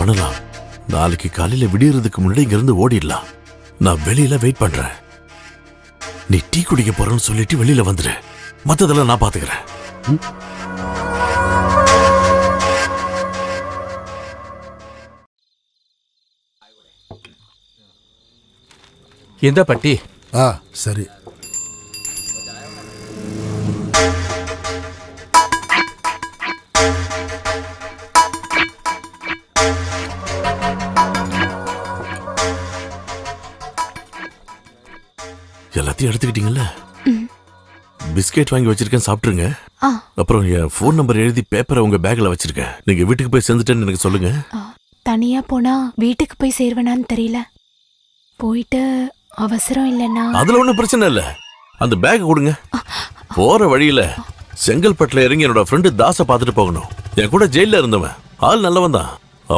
பண்ணலாம். நாளைக்கு காலையில விடியறதுக்கு முன்னாடி இங்க இருந்து ஓடிடலாம். நான் வெளியில வெயிட் பண்றேன். நீ டீ குடிக்க போறேன்னு சொல்லிட்டு வெளியில வந்துரு. மத்ததெல்லாம் நான் பாத்துக்கிறேன். எந்த பட்டி? சரி. எல்லாத்தையும் எடுத்துக்கிட்டீங்கல்ல? பிஸ்கெட் வாங்கி வச்சிருக்கேன், சாப்பிட்டுருங்க. அப்புறம் என் ஃபோன் நம்பர் எழுதி பேப்பரை உங்க பேக்ல வச்சிருக்கேன். நீங்க வீட்டுக்கு போய் சேர்ந்துட்டேன்னு எனக்கு சொல்லுங்க. தனியா போனா வீட்டுக்கு போய் சேர்வேனான்னு தெரியல. போயிட்டு அவசரம் இல்லைன்னா அதுல ஒண்ணும் பிரச்சனை இல்ல. அந்த பேக் கொடுங்க. போற வழியில செங்கல்பட்டுல இறங்கி என்னோட ஃப்ரெண்டு தாச பாத்துட்டு போகணும். என் கூட ஜெயில இருந்தவன். ஆள் நல்லவன் தான்.